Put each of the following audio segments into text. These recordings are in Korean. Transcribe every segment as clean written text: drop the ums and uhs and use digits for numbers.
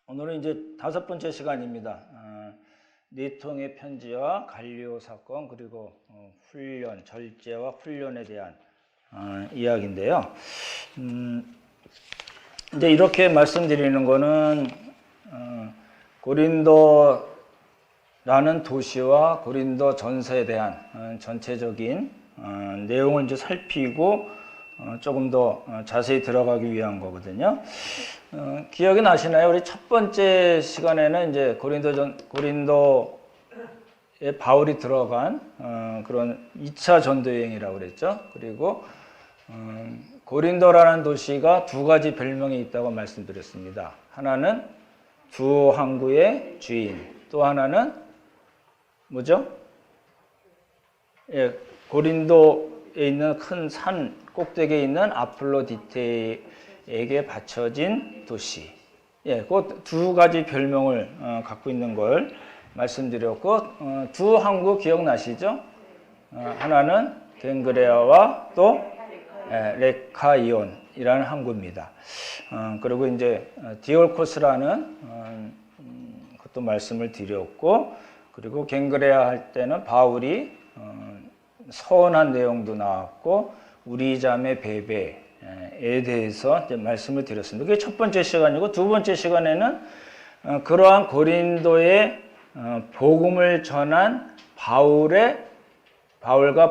오늘은 이제 5번째 시간입니다. 네 통의 편지와 갈리오 사건 그리고 훈련, 절제와 훈련에 대한 이야기인데요. 이제 이렇게 말씀드리는 거는 고린도라는 도시와 고린도 전서에 대한 전체적인 내용을 이제 살피고 조금 더 자세히 들어가기 위한 거거든요. 기억이 나시나요? 우리 첫 번째 시간에는 이제 고린도에 바울이 들어간 그런 2차 전도 여행이라고 그랬죠. 그리고 고린도라는 도시가 두 가지 별명이 있다고 말씀드렸습니다. 하나는 두 항구의 주인, 또 하나는 뭐죠? 예, 고린도에 있는 큰 산 꼭대기에 있는 아폴로디테에게 바쳐진 도시. 예, 그 두 가지 별명을 갖고 있는 걸 말씀드렸고, 두 항구 기억나시죠? 하나는 갱그레아와 또 레카이온이라는 항구입니다. 그리고 이제 디올코스라는 것도 말씀을 드렸고, 그리고 갱그레아 할 때는 바울이 서운한 내용도 나왔고, 우리 자매 베베에 대해서 이제 말씀을 드렸습니다. 그게 첫 번째 시간이고, 두 번째 시간에는 그러한 고린도의 복음을 전한 바울과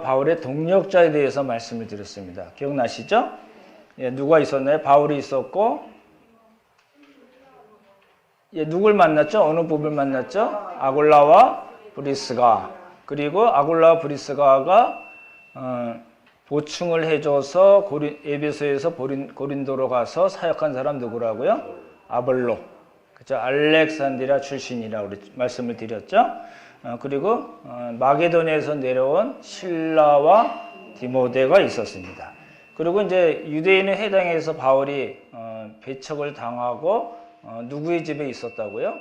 바울의 동력자에 대해서 말씀을 드렸습니다. 기억나시죠? 예, 누가 있었나요? 바울이 있었고, 예, 누굴 만났죠? 어느 부부를 만났죠? 아굴라와 브리스가. 그리고 아굴라와 브리스가가 보충을 해줘서 에베소에서 고린도로 가서 사역한 사람 누구라고요? 아볼로. 그죠? 알렉산드리아 출신이라고 말씀을 드렸죠. 그리고 마게도니아에서 내려온 실라와 디모데가 있었습니다. 그리고 이제 유대인의 회당에서 바울이 배척을 당하고 누구의 집에 있었다고요?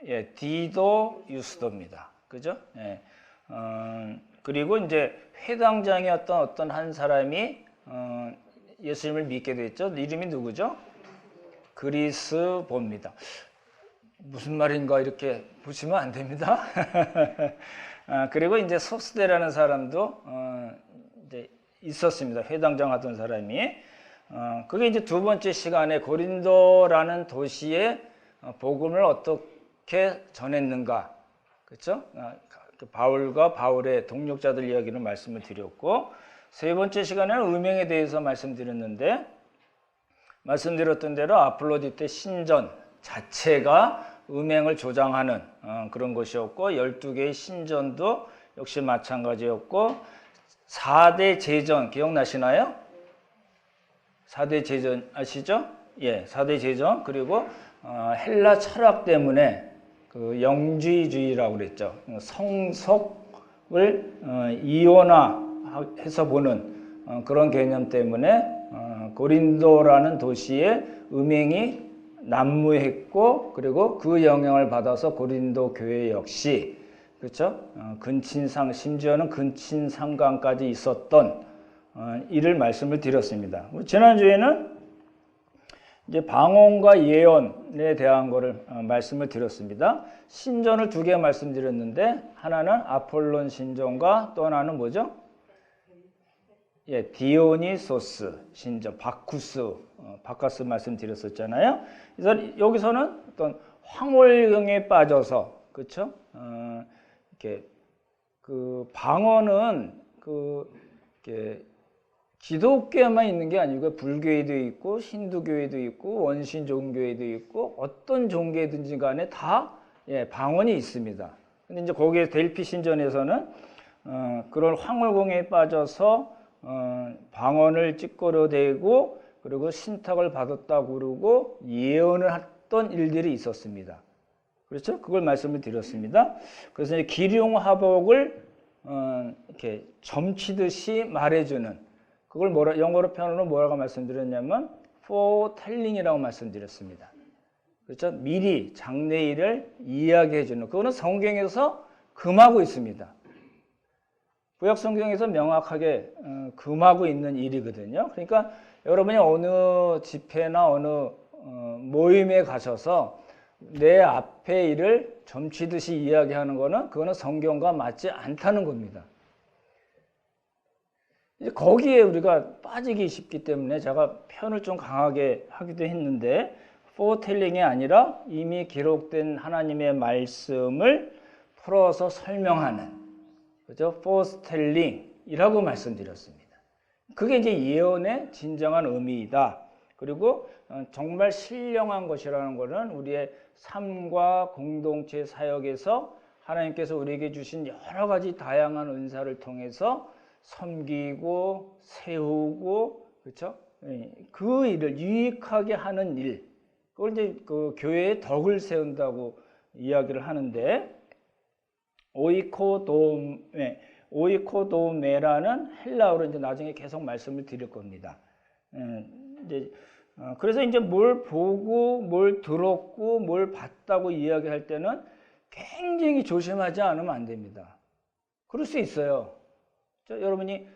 예, 디도 유스도입니다. 그죠? 예. 그리고 이제 회당장이었던 어떤 한 사람이 예수님을 믿게 됐죠. 이름이 누구죠? 그리스보입니다. 무슨 말인가 이렇게 보시면 안 됩니다. 그리고 이제 소스데라는 사람도 이제 있었습니다. 회당장 하던 사람이. 그게 이제 두 번째 시간에 고린도라는 도시에 복음을 어떻게 전했는가. 그렇죠? 바울과 바울의 동력자들 이야기를 말씀을 드렸고, 세 번째 시간에는 음행에 대해서 말씀드렸는데, 말씀드렸던 대로 아폴로디테 신전 자체가 음행을 조장하는 그런 것이었고, 12개의 신전도 역시 마찬가지였고, 4대 제전 기억나시나요? 4대 제전 아시죠? 예, 4대 제전. 그리고 헬라 철학 때문에 그 영주의주의라고 그랬죠. 성속을 이원화해서 보는 그런 개념 때문에 고린도라는 도시에 음행이 난무했고, 그리고 그 영향을 받아서 고린도 교회 역시 그렇죠? 근친상, 심지어는 근친상간까지 있었던 이를 말씀을 드렸습니다. 지난주에는 이제 방언과 예언에 대한 거를 말씀을 드렸습니다. 신전을 두 개 말씀드렸는데, 하나는 아폴론 신전과 또 하나는 뭐죠? 예, 디오니소스 신전, 바카스 말씀드렸었잖아요. 그래서 여기서는 어떤 황홀경에 빠져서, 그렇죠? 이렇게 그 방언은 이렇게 기독교에만 있는 게 아니고 불교에도 있고 힌두교에도 있고 원신 종교에도 있고 어떤 종교든지 간에 다 방언이 있습니다. 근데 이제 거기에 델피 신전에서는 그런 황홀공에 빠져서 방언을 찌꺼려대고 그리고 신탁을 받았다고 그러고 예언을 했던 일들이 있었습니다. 그렇죠? 그걸 말씀을 드렸습니다. 그래서 이제 기륭화복을 이렇게 점치듯이 말해주는, 그걸 영어로 표현으로 뭐라고 말씀드렸냐면 foretelling이라고 말씀드렸습니다. 그렇죠? 미리 장래일을 이야기해주는, 그거는 성경에서 금하고 있습니다. 구약 성경에서 명확하게 금하고 있는 일이거든요. 그러니까 여러분이 어느 집회나 어느 모임에 가셔서 내 앞에 일을 점치듯이 이야기하는 거는 그거는 성경과 맞지 않다는 겁니다. 이제 거기에 우리가 빠지기 쉽기 때문에 제가 표현을 좀 강하게 하기도 했는데 포텔링이 아니라 이미 기록된 하나님의 말씀을 풀어서 설명하는, 그죠? 포스텔링이라고 말씀드렸습니다. 그게 이제 예언의 진정한 의미이다. 그리고 정말 신령한 것이라는 것은 우리의 삶과 공동체 사역에서 하나님께서 우리에게 주신 여러 가지 다양한 은사를 통해서 섬기고 세우고, 그렇죠? 그 일을 유익하게 하는 일, 그걸 이제 그 교회의 덕을 세운다고 이야기를 하는데, 오이코도메라는 헬라어로 이제 나중에 계속 말씀을 드릴 겁니다. 그래서 이제 뭘 보고 뭘 들었고 뭘 봤다고 이야기할 때는 굉장히 조심하지 않으면 안 됩니다. 그럴 수 있어요. 여러분이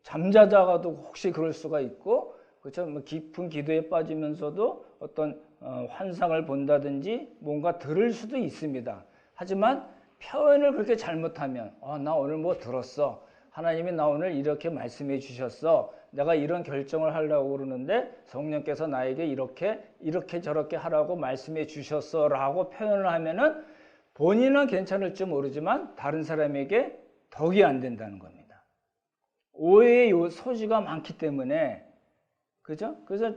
잠자다가도 혹시 그럴 수가 있고, 그렇죠? 뭐 깊은 기도에 빠지면서도 어떤 환상을 본다든지 뭔가 들을 수도 있습니다. 하지만 표현을 그렇게 잘못하면 나 오늘 뭐 들었어. 하나님이 나 오늘 이렇게 말씀해 주셨어. 내가 이런 결정을 하려고 그러는데 성령께서 나에게 이렇게 저렇게 하라고 말씀해 주셨어 라고 표현을 하면은 본인은 괜찮을지 모르지만 다른 사람에게 덕이 안 된다는 겁니다. 오해의 요 소지가 많기 때문에, 그죠? 그래서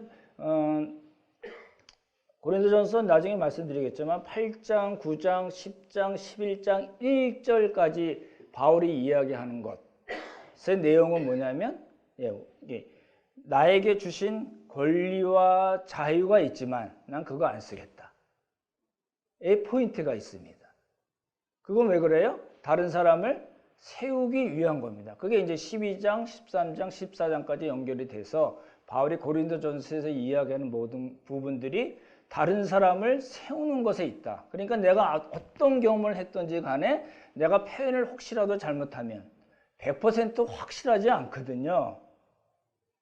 고린도전서 나중에 말씀드리겠지만 8장, 9장, 10장, 11장, 1절까지 바울이 이야기하는 것의 내용은 뭐냐면, 나에게 주신 권리와 자유가 있지만 난 그거 안 쓰겠다. 의 포인트가 있습니다. 그건 왜 그래요? 다른 사람을 세우기 위한 겁니다. 그게 이제 12장, 13장, 14장까지 연결이 돼서 바울이 고린도전서에서 이야기하는 모든 부분들이 다른 사람을 세우는 것에 있다. 그러니까 내가 어떤 경험을 했던지 간에 내가 표현을 혹시라도 잘못하면 100% 확실하지 않거든요.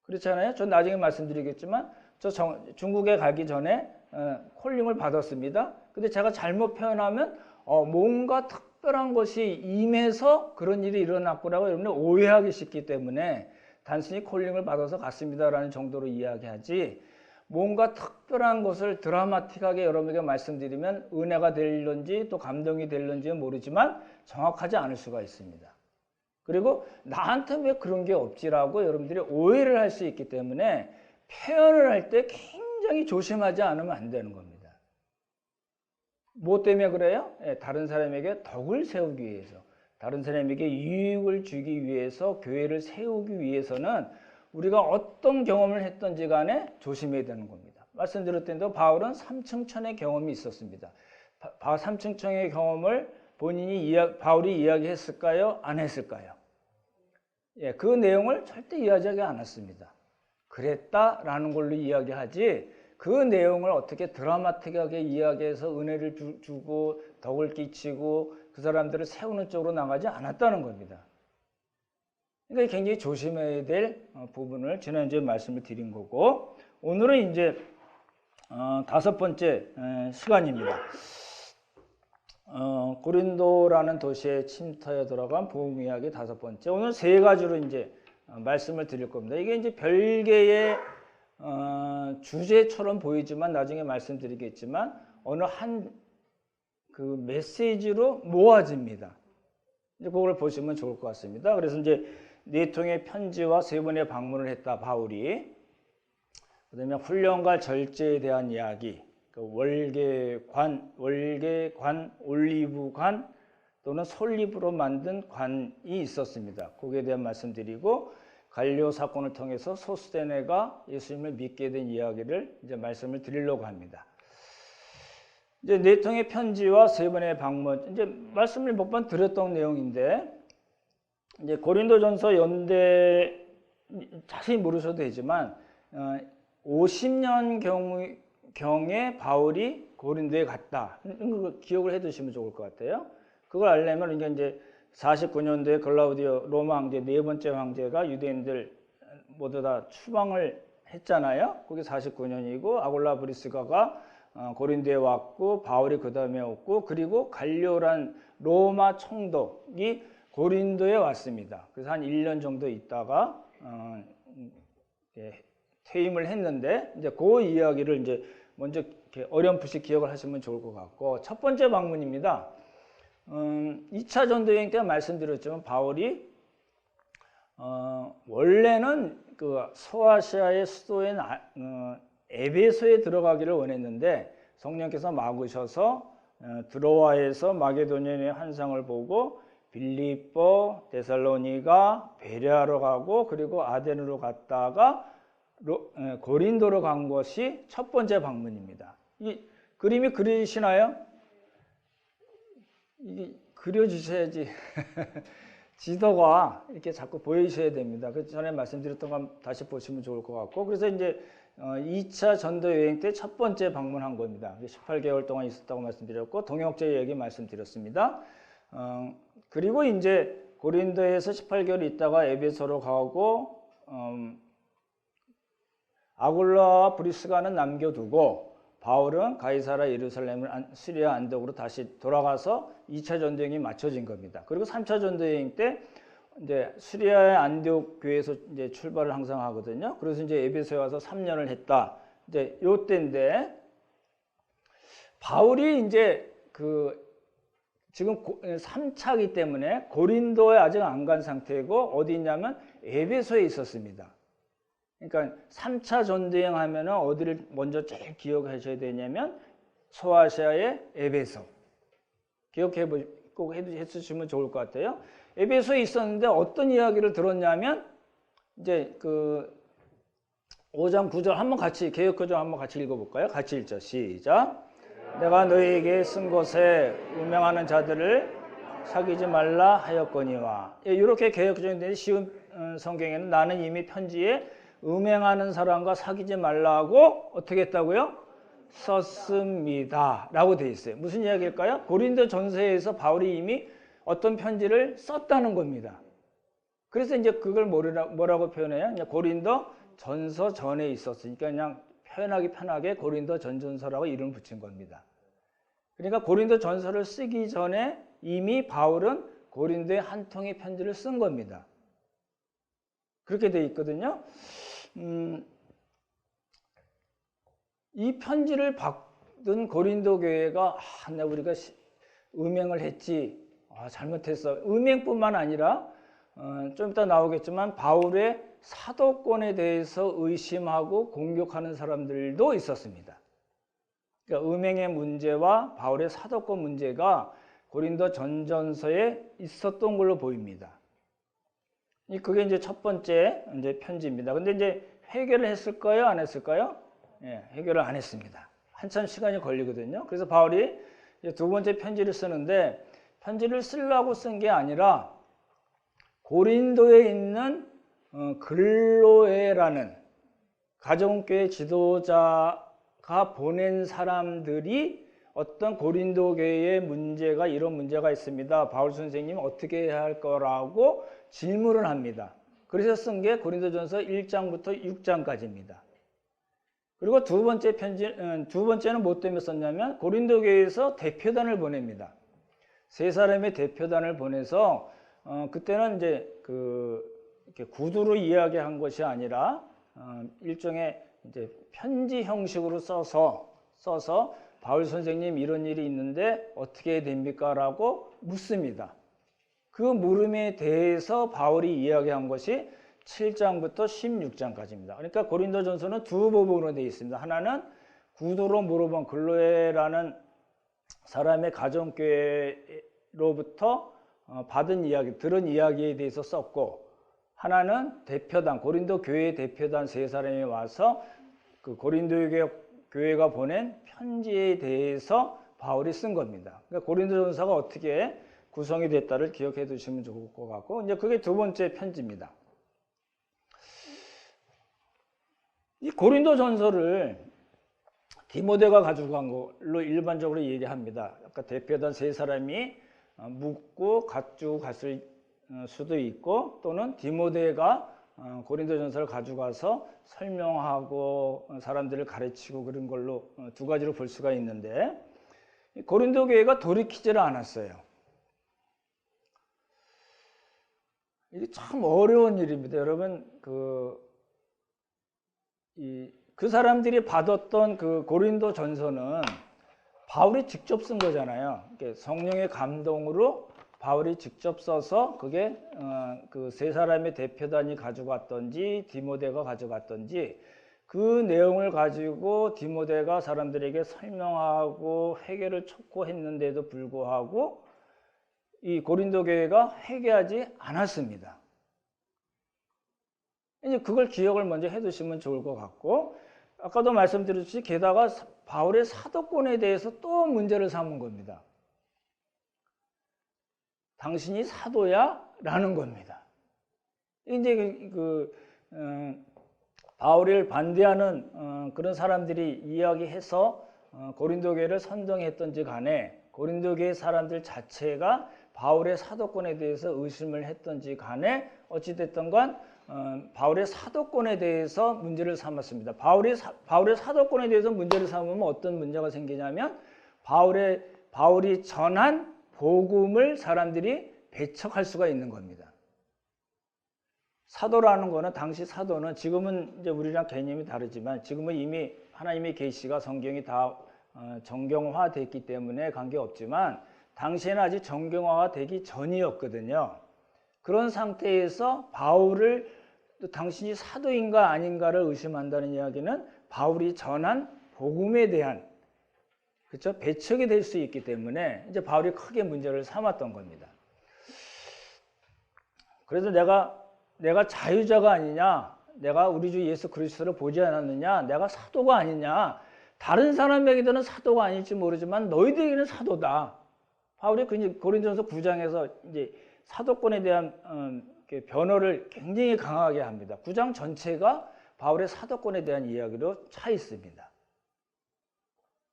그렇잖아요. 전 나중에 말씀드리겠지만 저 중국에 가기 전에 콜링을 받았습니다. 근데 제가 잘못 표현하면 뭔가 특별한 것이 임해서 그런 일이 일어났구라고 여러분이 오해하기 쉽기 때문에 단순히 콜링을 받아서 갔습니다라는 정도로 이야기하지, 뭔가 특별한 것을 드라마틱하게 여러분에게 말씀드리면 은혜가 될런지 또 감동이 될런지는 모르지만 정확하지 않을 수가 있습니다. 그리고 나한테 왜 그런 게 없지라고 여러분들이 오해를 할 수 있기 때문에 표현을 할 때 굉장히 조심하지 않으면 안 되는 겁니다. 뭐 때문에 그래요? 다른 사람에게 덕을 세우기 위해서, 다른 사람에게 유익을 주기 위해서, 교회를 세우기 위해서는 우리가 어떤 경험을 했던지 간에 조심해야 되는 겁니다. 말씀드렸던데 바울은 삼층천의 경험이 있었습니다. 삼층천의 경험을 바울이 이야기했을까요? 안 했을까요? 그 내용을 절대 이야기하지 않았습니다. 그랬다라는 걸로 이야기하지, 그 내용을 어떻게 드라마틱하게 이야기해서 은혜를 주고 덕을 끼치고 그 사람들을 세우는 쪽으로 나가지 않았다는 겁니다. 그러니까 굉장히 조심해야 될 부분을 지난주에 말씀을 드린 거고, 오늘은 이제 5번째 시간입니다. 고린도라는 도시의 침투에 들어간 복음 이야기 5번째. 오늘 3가지로 이제 말씀을 드릴 겁니다. 이게 이제 별개의 주제처럼 보이지만 나중에 말씀드리겠지만 어느 한 그 메시지로 모아집니다. 이제 그걸 보시면 좋을 것 같습니다. 그래서 이제 4통의 편지와 3번의 방문을 했다 바울이. 그다음에 훈련과 절제에 대한 이야기, 그 월계관, 올리브관 또는 솔잎으로 만든 관이 있었습니다. 거기에 대한 말씀드리고, 갈리오 사건을 통해서 소스데네가 예수님을 믿게 된 이야기를 이제 말씀을 드리려고 합니다. 이제 4통의 편지와 3번의 방문, 이제 말씀을 몇 번 드렸던 내용인데, 이제 고린도전서 연대 자세히 모르셔도 되지만 50년 경에 바울이 고린도에 갔다. 기억을 해두시면 좋을 것 같아요. 그걸 알려면 이게 이제 49년도에 글라우디오 로마 황제 4번째 황제가 유대인들 모두 다 추방을 했잖아요. 그게 49년이고 아굴라 브리스가가 고린도에 왔고 바울이 그 다음에 왔고 그리고 갈리오란 로마 총독이 고린도에 왔습니다. 그래서 한 1년 정도 있다가 퇴임을 했는데 이제 그 이야기를 이제 먼저 이렇게 어렴풋이 기억을 하시면 좋을 것 같고 첫 번째 방문입니다. 2차 전도여행 때 말씀드렸지만 바울이 원래는 그 소아시아의 수도인 에베소에 들어가기를 원했는데 성령께서 막으셔서 드로아에서 마게도니아의 환상을 보고 빌립보, 데살로니가, 베레아로 가고 그리고 아덴으로 갔다가 고린도로 간 것이 첫 번째 방문입니다. 이 그림이 그리시나요? 이게 그려주셔야지 지도가 이렇게 자꾸 보이셔야 됩니다. 그 전에 말씀드렸던 거 다시 보시면 좋을 것 같고 그래서 이제 2차 전도 여행 때 첫 번째 방문한 겁니다. 18개월 동안 있었다고 말씀드렸고 동역자 얘기 말씀드렸습니다. 그리고 이제 고린도에서 18개월 있다가 에베소로 가고 아굴라와 브리스가는 남겨두고 바울은 가이사라 예루살렘을 시리아 안독으로 다시 돌아가서 2차 전도여행이 맞춰진 겁니다. 그리고 3차 전도여행 때 이제 시리아의 안디옥 교회에서 이제 출발을 항상 하거든요. 그래서 이제 에베소에 와서 3년을 했다. 이제 요 때인데 바울이 이제 지금 3차이기 때문에 고린도에 아직 안 간 상태고 어디 있냐면 에베소에 있었습니다. 그러니까 3차 전도여행 하면은 어디를 먼저 제일 기억하셔야 되냐면 소아시아의 에베소. 꼭 해주시면 좋을 것 같아요. 에베소에 있었는데 어떤 이야기를 들었냐면 이제 5장 9절 한번 같이 개역교정 한번 같이 읽어볼까요? 같이 읽죠. 시작. 내가 너희에게 쓴 것에 음행하는 자들을 사귀지 말라 하였거니와. 이렇게 개역교정이 되는 쉬운 성경에는 나는 이미 편지에 음행하는 사람과 사귀지 말라고 어떻게 했다고요? 썼습니다. 라고 되어 있어요. 무슨 이야기일까요? 고린도 전서에서 바울이 이미 어떤 편지를 썼다는 겁니다. 그래서 이제 그걸 뭐라고 표현해요? 그냥 고린도 전서 전에 있었으니까 그냥 표현하기 편하게 고린도 전전서라고 이름을 붙인 겁니다. 그러니까 고린도 전서를 쓰기 전에 이미 바울은 고린도에 한 통의 편지를 쓴 겁니다. 그렇게 되어 있거든요. 이 편지를 받은 고린도 교회가 우리가 음행을 했지, 잘못했어. 음행뿐만 아니라 좀 이따 나오겠지만 바울의 사도권에 대해서 의심하고 공격하는 사람들도 있었습니다. 그러니까 음행의 문제와 바울의 사도권 문제가 고린도 전전서에 있었던 걸로 보입니다. 그게 이제 첫 번째 이제 편지입니다. 근데 이제 해결을 했을까요? 안 했을까요? 예, 해결을 안 했습니다. 한참 시간이 걸리거든요. 그래서 바울이 이제 두 번째 편지를 쓰는데 편지를 쓰려고 쓴 게 아니라 고린도에 있는 글로에라는 가정교회 지도자가 보낸 사람들이 어떤 고린도 교회의 문제가 이런 문제가 있습니다. 바울 선생님 어떻게 해야 할 거라고 질문을 합니다. 그래서 쓴 게 고린도전서 1장부터 6장까지입니다. 그리고 두 번째는 뭐 때문에 썼냐면 고린도 교회에서 대표단을 보냅니다. 세 사람의 대표단을 보내서 그때는 이제 이렇게 구두로 이야기한 것이 아니라 일종의 이제 편지 형식으로 써서 바울 선생님 이런 일이 있는데 어떻게 해야 됩니까? 라고 묻습니다. 그 물음에 대해서 바울이 이야기한 것이 7장부터 16장까지입니다. 그러니까 고린도전서는 두 부분으로 되어 있습니다. 하나는 구두로 물어본 글로에라는 사람의 가정교회로부터 받은 이야기, 들은 이야기에 대해서 썼고, 하나는 대표단, 고린도 교회 대표단 세 사람이 와서 그 고린도 교회가 보낸 편지에 대해서 바울이 쓴 겁니다. 그러니까 고린도전서가 어떻게 구성이 됐다를 기억해 두시면 좋을 것 같고, 이제 그게 두 번째 편지입니다. 이 고린도전서를 디모데가 가지고 간 걸로 일반적으로 얘기합니다. 아까 대표단 세 사람이 묻고 가지고 갔을 수도 있고, 또는 디모데가 고린도전서를 가져가서 설명하고 사람들을 가르치고 그런 걸로 두 가지로 볼 수가 있는데, 고린도 교회가 돌이키지를 않았어요. 이게 참 어려운 일입니다. 여러분, 그 사람들이 받았던 그 고린도 전서는 바울이 직접 쓴 거잖아요. 성령의 감동으로 바울이 직접 써서 그게 그 세 사람의 대표단이 가져갔던지 디모데가 가져갔던지 그 내용을 가지고 디모데가 사람들에게 설명하고 회개를 촉구했는데도 불구하고 이 고린도 교회가 회개하지 않았습니다. 이제 그걸 기억을 먼저 해두시면 좋을 것 같고, 아까도 말씀드렸듯이 게다가 바울의 사도권에 대해서 또 문제를 삼은 겁니다. 당신이 사도야? 라는 겁니다. 이제 바울을 반대하는 그런 사람들이 이야기해서 고린도 교회를 선동했던지 간에, 고린도 교회 사람들 자체가 바울의 사도권에 대해서 의심을 했던지 간에 어찌됐든 간 바울의 사도권에 대해서 문제를 삼았습니다. 바울의 사도권에 대해서 문제를 삼으면 어떤 문제가 생기냐면, 바울이 전한 복음을 사람들이 배척할 수가 있는 겁니다. 사도라는 거는, 당시 사도는, 지금은 이제 우리랑 개념이 다르지만 지금은 이미 하나님의 계시가 성경이 다 정경화됐기 때문에 관계없지만, 당시에는 아직 정경화가 되기 전이었거든요. 그런 상태에서 바울을 당신이 사도인가 아닌가를 의심한다는 이야기는 바울이 전한 복음에 대한, 그렇죠? 배척이 될 수 있기 때문에 이제 바울이 크게 문제를 삼았던 겁니다. 그래서 내가 자유자가 아니냐, 내가 우리 주 예수 그리스도를 보지 않았느냐, 내가 사도가 아니냐, 다른 사람에게는 사도가 아닐지 모르지만 너희들에게는 사도다. 바울이 고린도전서 9장에서 이제 사도권에 대한 변호를 굉장히 강하게 합니다. 9장 전체가 바울의 사도권에 대한 이야기로 차 있습니다.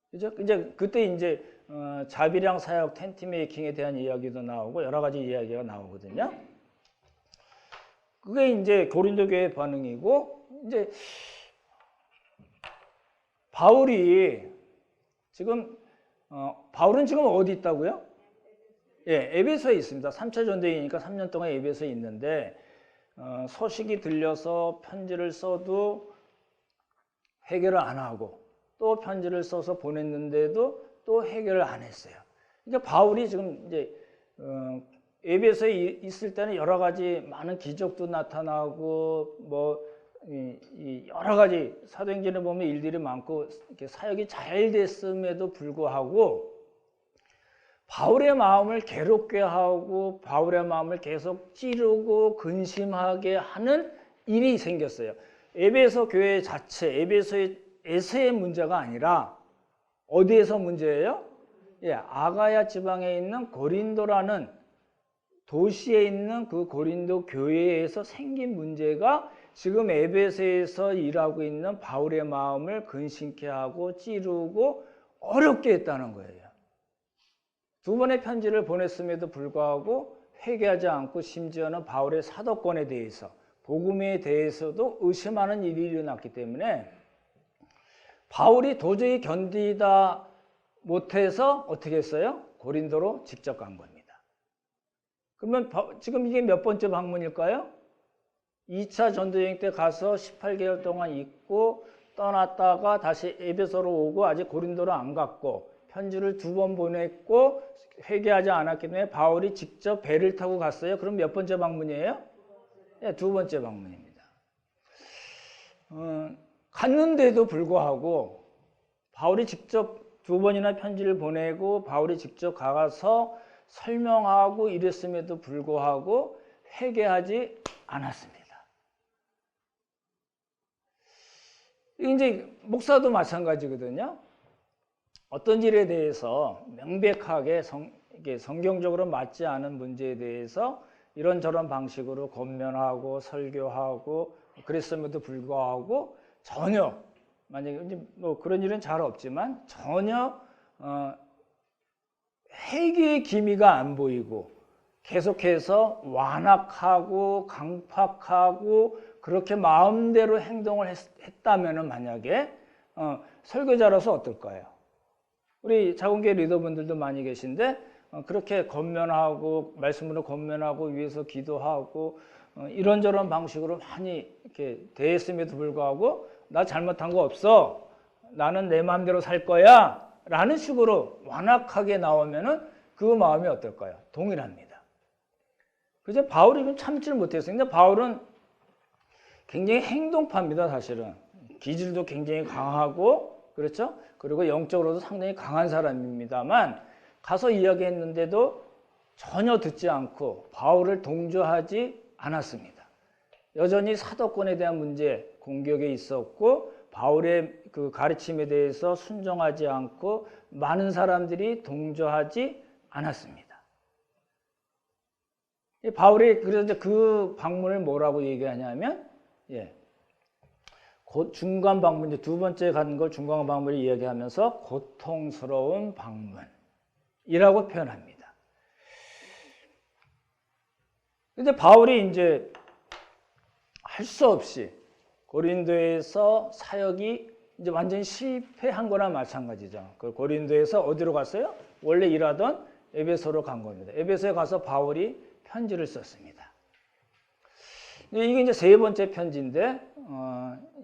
그죠? 이제 그때 이제 자비량 사역, 텐트 메이킹에 대한 이야기도 나오고 여러 가지 이야기가 나오거든요. 그게 이제 고린도 교회의 반응이고, 이제 바울은 지금 어디 있다고요? 예, 에베소에 있습니다. 3차 전도행이니까 3년 동안 에베소에 있는데, 소식이 들려서 편지를 써도 해결을 안 하고, 또 편지를 써서 보냈는데도 또 해결을 안 했어요. 그러니까 바울이 지금 이제 에베소에 있을 때는 여러 가지 많은 기적도 나타나고 여러 가지 사도행전에 보면 일들이 많고 이렇게 사역이 잘 됐음에도 불구하고 바울의 마음을 괴롭게 하고 바울의 마음을 계속 찌르고 근심하게 하는 일이 생겼어요. 에베소 교회 자체, 에베소에서의 문제가 아니라 어디에서 문제예요? 예, 아가야 지방에 있는 고린도라는 도시에 있는 그 고린도 교회에서 생긴 문제가 지금 에베소에서 일하고 있는 바울의 마음을 근심케 하고 찌르고 어렵게 했다는 거예요. 두 번의 편지를 보냈음에도 불구하고 회개하지 않고 심지어는 바울의 사도권에 대해서, 복음에 대해서도 의심하는 일이 일어났기 때문에 바울이 도저히 견디다 못해서 어떻게 했어요? 고린도로 직접 간 겁니다. 그러면 지금 이게 몇 번째 방문일까요? 2차 전도여행 때 가서 18개월 동안 있고 떠났다가 다시 에베소로 오고 아직 고린도로 안 갔고 편지를 2번 보냈고 회개하지 않았기 때문에 바울이 직접 배를 타고 갔어요. 그럼 몇 번째 방문이에요? 네, 2번째 방문입니다. 갔는데도 불구하고 바울이 직접 2번이나 편지를 보내고 바울이 직접 가서 설명하고 이랬음에도 불구하고 회개하지 않았습니다. 이제 목사도 마찬가지거든요. 어떤 일에 대해서 명백하게 성경적으로 맞지 않은 문제에 대해서 이런저런 방식으로 권면하고 설교하고 그랬음에도 불구하고 전혀, 만약에 뭐 그런 일은 잘 없지만 전혀 회개의 기미가 안 보이고 계속해서 완악하고 강팍하고 그렇게 마음대로 행동을 했다면 만약에 설교자로서 어떨까요? 우리 자궁교회 리더분들도 많이 계신데 그렇게 권면하고 말씀으로 권면하고 위해서 기도하고 이런저런 방식으로 많이 이렇게 대했음에도 불구하고 나 잘못한 거 없어. 나는 내 마음대로 살 거야. 라는 식으로 완악하게 나오면은 그 마음이 어떨까요? 동일합니다. 그래서 바울이 참지를 못했어요. 근데 바울은 굉장히 행동파입니다, 사실은. 기질도 굉장히 강하고, 그렇죠? 그리고 영적으로도 상당히 강한 사람입니다만, 가서 이야기했는데도 전혀 듣지 않고 바울을 동조하지 않았습니다. 여전히 사도권에 대한 문제, 공격에 있었고, 바울의 그 가르침에 대해서 순종하지 않고 많은 사람들이 동조하지 않았습니다. 바울이 그래서 그 방문을 뭐라고 얘기하냐면, 중간 방문, 이제 두 번째 간 걸 중간 방문을 이야기하면서 고통스러운 방문이라고 표현합니다. 근데 바울이 이제 할 수 없이 고린도에서 사역이 이제 완전히 실패한 거나 마찬가지죠. 그 고린도에서 어디로 갔어요? 원래 일하던 에베소로 간 겁니다. 에베소에 가서 바울이 편지를 썼습니다. 이게 이제 세 번째 편지인데,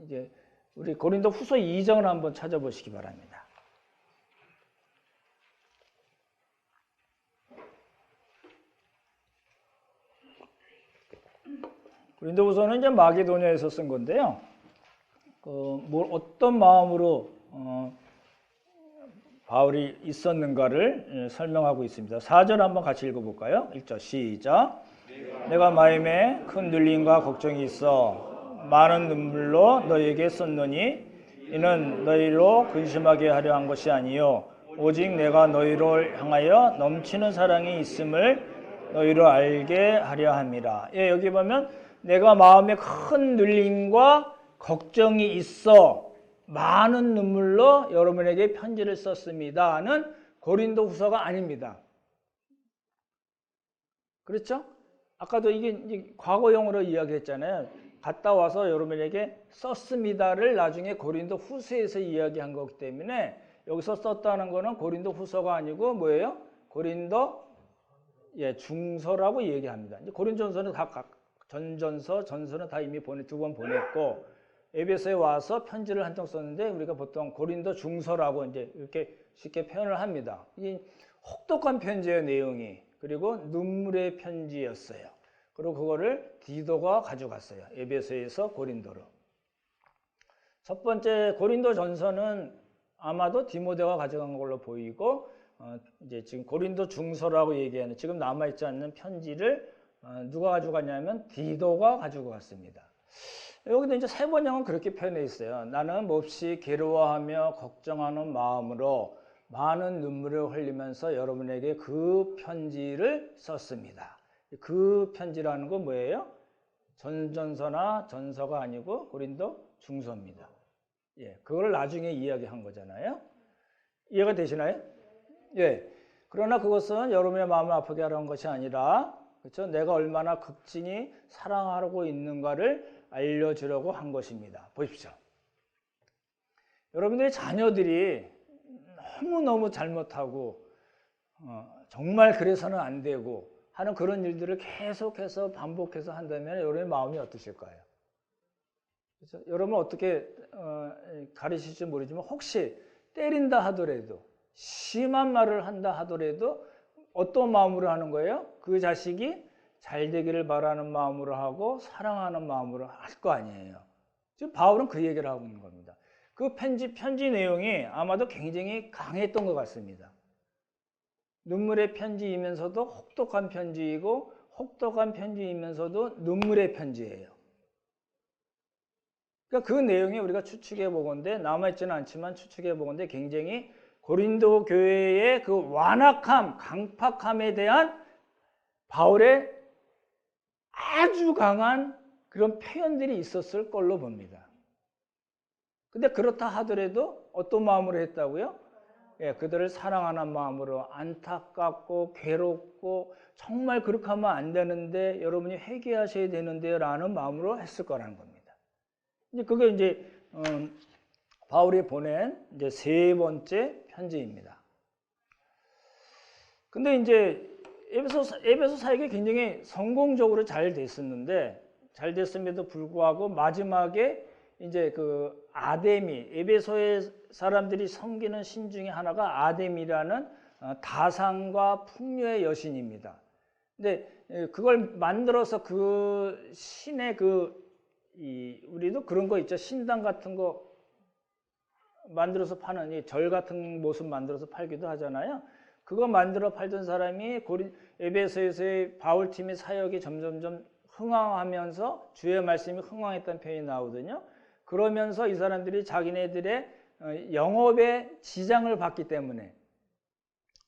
이제 우리 고린도 후서 2장을 한번 찾아보시기 바랍니다. 고린도 후서는 이제 마게도냐에서 쓴 건데요. 어떤 마음으로 바울이 있었는가를 설명하고 있습니다. 4절 한번 같이 읽어볼까요? 1절 시작. 내가 마음에 큰 눌림과 걱정이 있어 많은 눈물로 너희에게 썼노니 이는 너희로 근심하게 하려 한 것이 아니요 오직 내가 너희를 향하여 넘치는 사랑이 있음을 너희로 알게 하려 함이라. 여기 보면 내가 마음에 큰 눌림과 걱정이 있어 많은 눈물로 여러분에게 편지를 썼습니다는 고린도 후서가 아닙니다. 그렇죠? 아까도 이게 과거형으로 이야기했잖아요. 갔다 와서 여러분에게 썼습니다를 나중에 고린도 후서에서 이야기한 거기 때문에 여기서 썼다는 거는 고린도 후서가 아니고 뭐예요? 고린도 중서라고 얘기합니다. 이제 고린전서는 다 전전서, 전서는 다 이미 두 번 보냈고 에베소에 와서 편지를 한 통 썼는데 우리가 보통 고린도 중서라고 이제 이렇게 쉽게 표현을 합니다. 이 혹독한 편지의 내용이 그리고 눈물의 편지였어요. 그리고 그거를 디도가 가져갔어요. 에베소에서 고린도로. 첫 번째 고린도 전서는 아마도 디모데가 가져간 걸로 보이고 이제 지금 고린도 중서라고 얘기하는 지금 남아있지 않는 편지를 누가 가져갔냐면 디도가 가지고 갔습니다. 여기도 이제 세 번역은 그렇게 표현해 있어요. 나는 몹시 괴로워하며 걱정하는 마음으로 많은 눈물을 흘리면서 여러분에게 그 편지를 썼습니다. 그 편지라는 건 뭐예요? 전전서나 전서가 아니고 고린도 중서입니다. 그걸 나중에 이야기한 거잖아요. 이해가 되시나요? 그러나 그것은 여러분의 마음을 아프게 하려는 것이 아니라, 그렇죠? 내가 얼마나 극진히 사랑하고 있는가를 알려주려고 한 것입니다. 보십시오. 여러분들의 자녀들이 너무너무 잘못하고 정말 그래서는 안 되고 하는 그런 일들을 계속해서 반복해서 한다면 여러분의 마음이 어떠실까요? 그렇죠? 여러분 어떻게 가르치실지 모르지만 혹시 때린다 하더라도 심한 말을 한다 하더라도 어떤 마음으로 하는 거예요? 그 자식이 잘 되기를 바라는 마음으로 하고 사랑하는 마음으로 할 거 아니에요. 지금 바울은 그 얘기를 하고 있는 겁니다. 그 편지 내용이 아마도 굉장히 강했던 것 같습니다. 눈물의 편지이면서도 혹독한 편지이고 혹독한 편지이면서도 눈물의 편지예요. 그러니까 그 내용이 우리가 추측해 보건대 남아있지는 않지만 추측해 보건대 굉장히 고린도 교회의 그 완악함, 강팍함에 대한 바울의 아주 강한 그런 표현들이 있었을 걸로 봅니다. 근데 그렇다 하더라도 어떤 마음으로 했다고요? 그들을 사랑하는 마음으로 안타깝고 괴롭고 정말 그렇게 하면 안 되는데 여러분이 회개하셔야 되는데요 라는 마음으로 했을 거라는 겁니다. 이제 그게 이제 바울이 보낸 이제 세 번째 편지입니다. 근데 이제 에베소 사역이 굉장히 성공적으로 잘 됐었는데 잘 됐음에도 불구하고 마지막에 이제 그 아데미, 에베소의 사람들이 섬기는 신 중에 하나가 아데미라는 다산과 풍요의 여신입니다. 근데 그걸 만들어서 그 신의 우리도 그런 거 있죠. 신당 같은 거 만들어서 파는 이 절 같은 모습 만들어서 팔기도 하잖아요. 그거 만들어 팔던 사람이 에베소에서의 바울팀의 사역이 점점점 흥황하면서 주의 말씀이 흥황했다는 표현이 나오거든요. 그러면서 이 사람들이 자기네들의 영업에 지장을 받기 때문에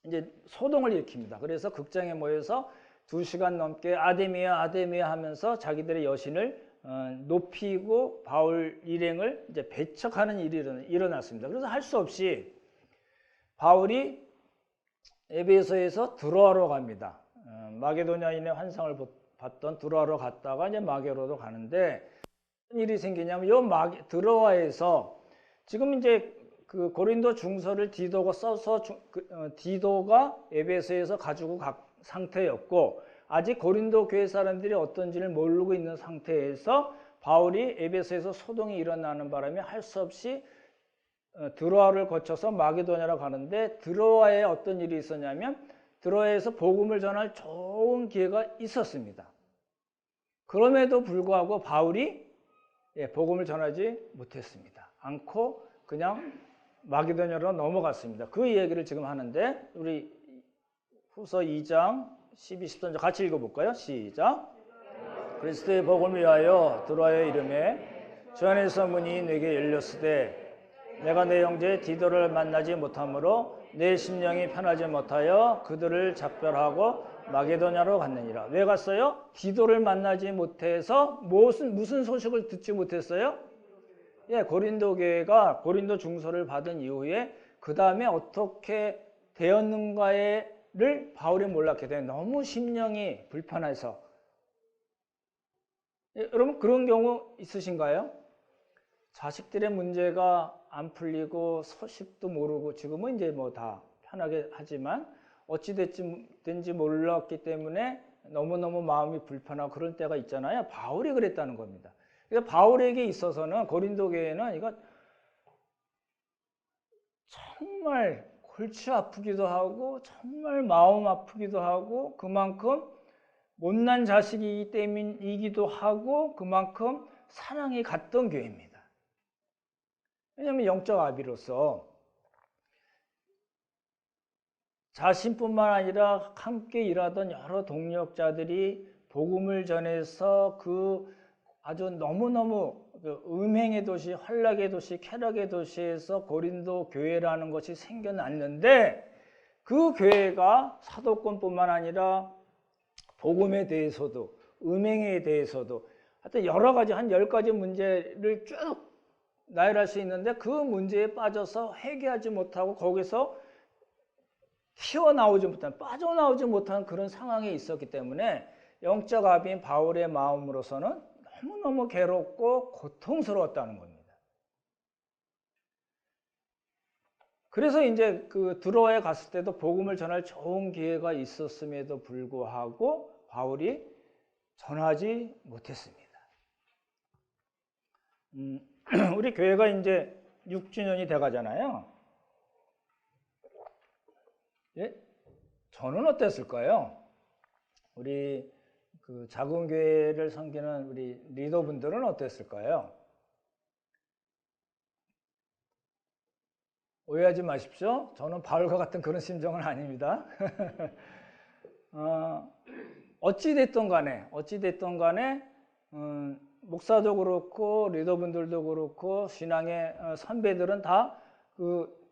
이제 소동을 일으킵니다. 그래서 극장에 모여서 2시간 넘게 아데미아 아데미아 하면서 자기들의 여신을 높이고 바울 일행을 이제 배척하는 일이 일어났습니다. 그래서 할 수 없이 바울이 에베소에서 드로아로 갑니다. 마게도냐인의 환상을 봤던 드로아로 갔다가 이제 마게로도 가는데 무슨 일이 생기냐면 드로아에서 지금 이제 그 고린도 중서를 디도가 써서 디도가 에베소에서 가지고 간 상태였고 아직 고린도 교회 사람들이 어떤지를 모르고 있는 상태에서 바울이 에베소에서 소동이 일어나는 바람에 할 수 없이 드로아를 거쳐서 마게도냐로 가는데 드로아에 어떤 일이 있었냐면 드로아에서 복음을 전할 좋은 기회가 있었습니다. 그럼에도 불구하고 바울이 복음을 전하지 못했습니다. 않고 그냥 마게도냐로 넘어갔습니다. 그 이야기를 지금 하는데 우리 후서 2장 12, 13절 같이 읽어볼까요? 시작. 그리스도의 복음을 위하여 드로아의 이름에 주 안에서 문이 내게 열렸으되 내가 내 형제 디도를 만나지 못하므로 내 심령이 편하지 못하여 그들을 작별하고 마게도냐로 갔느니라. 왜 갔어요? 디도를 만나지 못해서 무슨 소식을 듣지 못했어요? 고린도 교회가 고린도 중서를 받은 이후에 그 다음에 어떻게 되었는가를 바울이 몰랐게 돼. 너무 심령이 불편해서. 여러분 그런 경우 있으신가요? 자식들의 문제가 안 풀리고 소식도 모르고 지금은 이제 뭐 다 편하게 하지만 어찌 됐든지 몰랐기 때문에 너무너무 마음이 불편하고 그럴 때가 있잖아요. 바울이 그랬다는 겁니다. 그래서 바울에게 있어서는 고린도 교회는 이거 정말 골치 아프기도 하고 정말 마음 아프기도 하고 그만큼 못난 자식이기 때문이기도 하고 그만큼 사랑이 갔던 교회입니다. 왜냐하면 영적 아비로서 자신뿐만 아니라 함께 일하던 여러 동력자들이 복음을 전해서 그 아주 너무너무 음행의 도시, 환락의 도시, 쾌락의 도시에서 고린도 교회라는 것이 생겨났는데 그 교회가 사도권뿐만 아니라 복음에 대해서도 음행에 대해서도 하여튼 여러 가지 한 10가지 문제를 쭉 나열할 수 있는데 그 문제에 빠져서 회개하지 못하고 거기서 튀어나오지 못한, 빠져나오지 못한 그런 상황에 있었기 때문에 영적 아비인 바울의 마음으로서는 너무너무 괴롭고 고통스러웠다는 겁니다. 그래서 이제 그 드로아에 갔을 때도 복음을 전할 좋은 기회가 있었음에도 불구하고 바울이 전하지 못했습니다. 우리 교회가 이제 6주년이 돼 가잖아요. 예? 저는 어땠을까요? 우리 그 작은 교회를 섬기는 우리 리더분들은 어땠을까요? 오해하지 마십시오. 저는 바울과 같은 그런 심정은 아닙니다. 어찌됐든 간에 목사도 그렇고 리더분들도 그렇고 신앙의 선배들은 다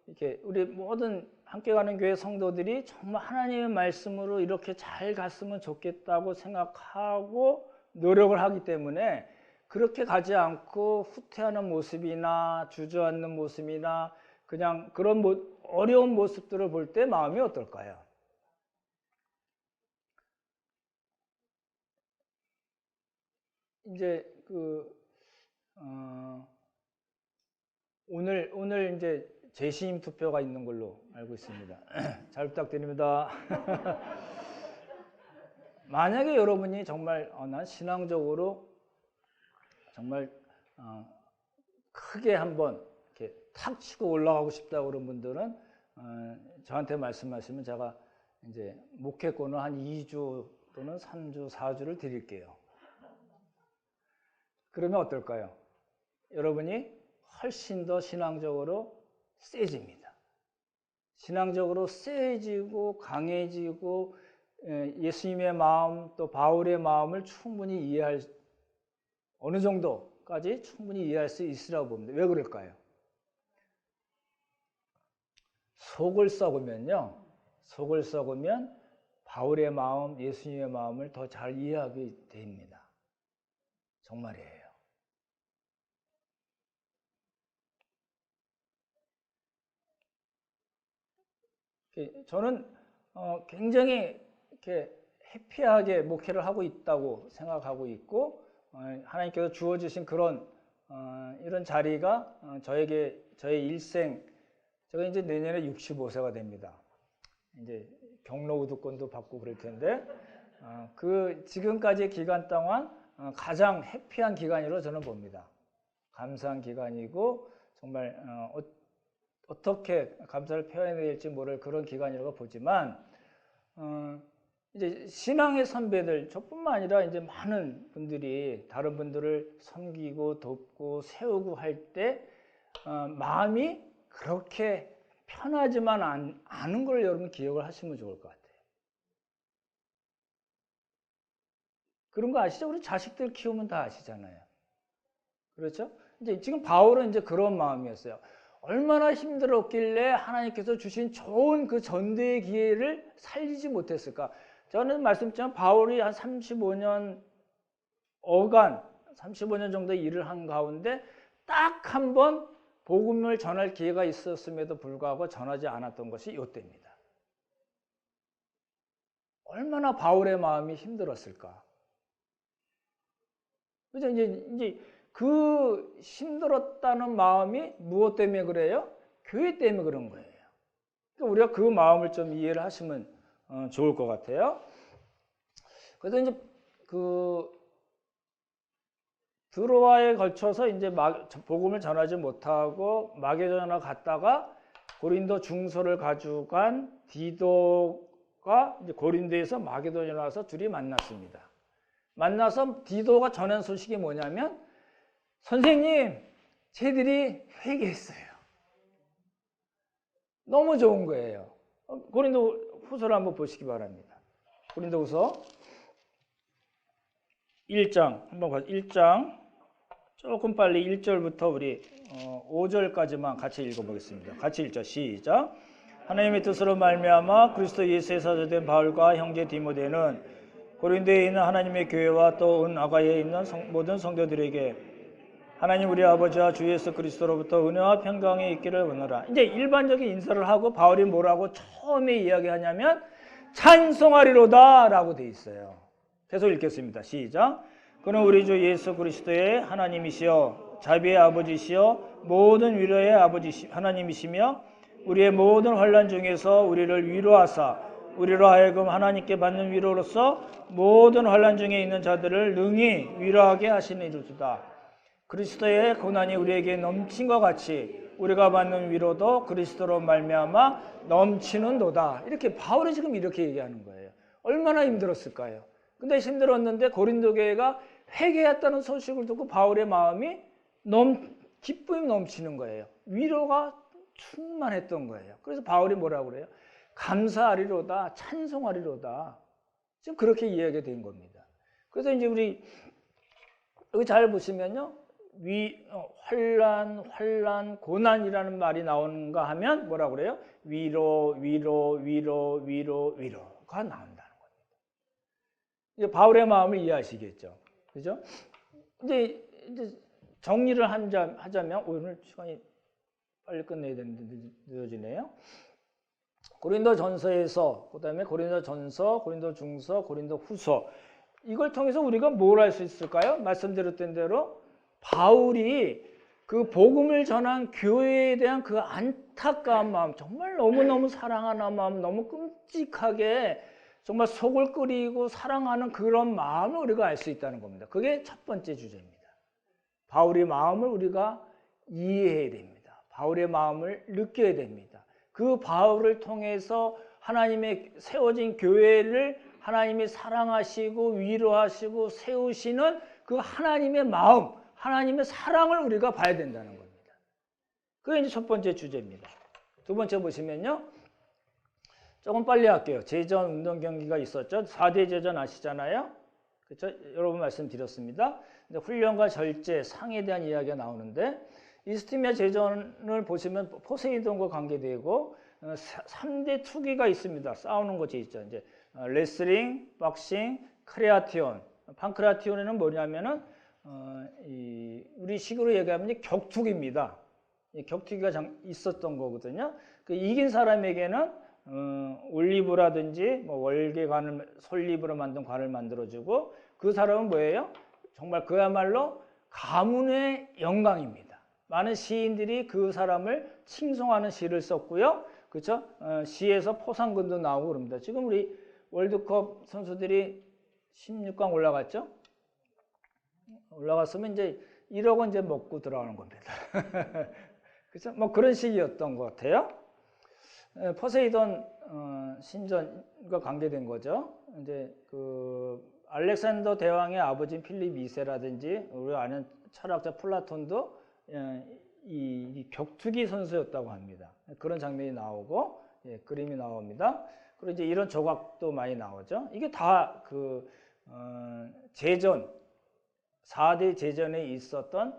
이렇게 우리 모든 함께 가는 교회 성도들이 정말 하나님의 말씀으로 이렇게 잘 갔으면 좋겠다고 생각하고 노력을 하기 때문에 그렇게 가지 않고 후퇴하는 모습이나 주저앉는 모습이나 그냥 그런 어려운 모습들을 볼 때 마음이 어떨까요? 이제 오늘 이제 재심 투표가 있는 걸로 알고 있습니다. 잘 부탁드립니다. 만약에 여러분이 정말 난 신앙적으로 정말 크게 한번 이렇게 탁 치고 올라가고 싶다 그런 분들은 저한테 말씀하시면 제가 이제 목회권을 한 2주 또는 3주, 4주를 드릴게요. 그러면 어떨까요? 여러분이 훨씬 더 신앙적으로 세집니다. 신앙적으로 세지고 강해지고 예수님의 마음 또 바울의 마음을 충분히 이해할 어느 정도까지 충분히 이해할 수 있으라고 봅니다. 왜 그럴까요? 속을 썩으면 바울의 마음, 예수님의 마음을 더 잘 이해하게 됩니다. 정말이에요. 저는 굉장히 이렇게 해피하게 목회를 하고 있다고 생각하고 있고 하나님께서 주어주신 그런 이런 자리가 저의 일생 제가 이제 내년에 65세가 됩니다. 이제 경로우두권도 받고 그럴 텐데 그 지금까지의 기간 동안 가장 해피한 기간이라고 저는 봅니다. 감사한 기간이고 정말 어떻게 감사를 표현해야 될지 모를 그런 기간이라고 보지만 이제 신앙의 선배들 저뿐만 아니라 이제 많은 분들이 다른 분들을 섬기고 돕고 세우고 할 때 마음이 그렇게 편하지만 않은 걸 여러분 기억을 하시면 좋을 것 같아요. 그런 거 아시죠? 우리 자식들 키우면 다 아시잖아요. 그렇죠? 이제 지금 바울은 이제 그런 마음이었어요. 얼마나 힘들었길래 하나님께서 주신 좋은 그 전도의 기회를 살리지 못했을까? 저는 말씀드렸지만 바울이 한 35년 정도 일을 한 가운데 딱 한 번 복음을 전할 기회가 있었음에도 불구하고 전하지 않았던 것이 이때입니다. 얼마나 바울의 마음이 힘들었을까? 그래서 이제 그 힘들었다는 마음이 무엇 때문에 그래요? 교회 때문에 그런 거예요. 그러니까 우리가 그 마음을 좀 이해를 하시면 좋을 것 같아요. 그래서 이제 드로아에 걸쳐서 이제 복음을 전하지 못하고 마게도냐로 갔다가 고린도 중소를 가져간 디도가 이제 고린도에서 마게도냐로 와서 둘이 만났습니다. 만나서 디도가 전한 소식이 뭐냐면 선생님, 쟤들이 회개했어요. 너무 좋은 거예요. 고린도 후서를 한번 보시기 바랍니다. 고린도 후서 1장 한번 봐요. 1장 조금 빨리 1절부터 우리 5절까지만 같이 읽어보겠습니다. 같이 읽죠. 시작. 하나님의 뜻으로 말미암아 그리스도 예수의 사도된 바울과 형제 디모데는 고린도에 있는 하나님의 교회와 또 온 아가야에 있는 모든 성도들에게 하나님 우리 아버지와 주 예수 그리스도로부터 은혜와 평강이 있기를 원하라. 이제 일반적인 인사를 하고 바울이 뭐라고 처음에 이야기하냐면 찬송하리로다 라고 돼 있어요. 계속 읽겠습니다. 시작. 그는 우리 주 예수 그리스도의 하나님이시여 자비의 아버지시여 모든 위로의 아버지 하나님이시며 우리의 모든 환난 중에서 우리를 위로하사 우리로 하여금 하나님께 받는 위로로서 모든 환난 중에 있는 자들을 능히 위로하게 하시는 이로다. 그리스도의 고난이 우리에게 넘친과 같이 우리가 받는 위로도 그리스도로 말미암아 넘치는도다. 이렇게 바울이 지금 이렇게 얘기하는 거예요. 얼마나 힘들었을까요? 근데 힘들었는데 고린도 교회가 회개했다는 소식을 듣고 바울의 마음이 기쁨이 넘치는 거예요. 위로가 충만했던 거예요. 그래서 바울이 뭐라고 그래요? 감사하리로다, 찬송하리로다. 지금 그렇게 이야기가 된 겁니다. 그래서 이제 우리 여기 잘 보시면요. 환난, 고난이라는 말이 나오는가 하면 뭐라고 그래요? 위로가 나온다는 겁니다. 이제 바울의 마음을 이해하시겠죠. 그죠? 이제 정리를 하자면 오늘 시간이 빨리 끝내야 되는데 늦어지네요. 고린도전서에서, 그다음에 고린도전서, 고린도중서, 고린도후서, 이걸 통해서 우리가 뭘 할 수 있을까요? 말씀드렸던 대로 바울이 그 복음을 전한 교회에 대한 그 안타까운 마음, 정말 너무너무 사랑하는 마음, 너무 끔찍하게 정말 속을 끓이고 사랑하는 그런 마음을 우리가 알 수 있다는 겁니다. 그게 첫 번째 주제입니다. 바울의 마음을 우리가 이해해야 됩니다. 바울의 마음을 느껴야 됩니다. 그 바울을 통해서 하나님의 세워진 교회를 하나님이 사랑하시고 위로하시고 세우시는 그 하나님의 마음, 하나님의 사랑을 우리가 봐야 된다는 겁니다. 그게 이제 첫 번째 주제입니다. 두 번째 보시면요. 조금 빨리 할게요. 제전 운동 경기가 있었죠. 4대 제전 아시잖아요. 그렇죠? 여러 번 말씀드렸습니다. 훈련과 절제, 상에 대한 이야기가 나오는데 이스티미아 제전을 보시면 포세이돈과 관계되고 3대 투기가 있습니다. 싸우는 것이 있죠. 이제 레슬링, 박싱, 크레아티온. 판크라티온에는 뭐냐면은 우리 식으로 얘기하면 격투기입니다. 격투기가 있었던 거거든요. 그 이긴 사람에게는 올리브라든지 뭐 월계관을 솔잎으로 만든 관을 만들어주고 그 사람은 뭐예요? 정말 그야말로 가문의 영광입니다. 많은 시인들이 그 사람을 칭송하는 시를 썼고요. 그렇죠? 시에서 포상금도 나오고 그럽니다. 지금 우리 월드컵 선수들이 16강 올라갔죠? 올라갔으면 이제 1억은 이제 먹고 들어가는 겁니다. 그렇죠? 뭐 그런 식이었던 것 같아요. 포세이돈 신전과 관계된 거죠. 이제 그 알렉산더 대왕의 아버지인 필립 2세라든지 우리가 아는 철학자 플라톤도 이 격투기 선수였다고 합니다. 그런 장면이 나오고 그림이 나옵니다. 그리고 이제 이런 조각도 많이 나오죠. 이게 다 그 제전 4대 제전에 있었던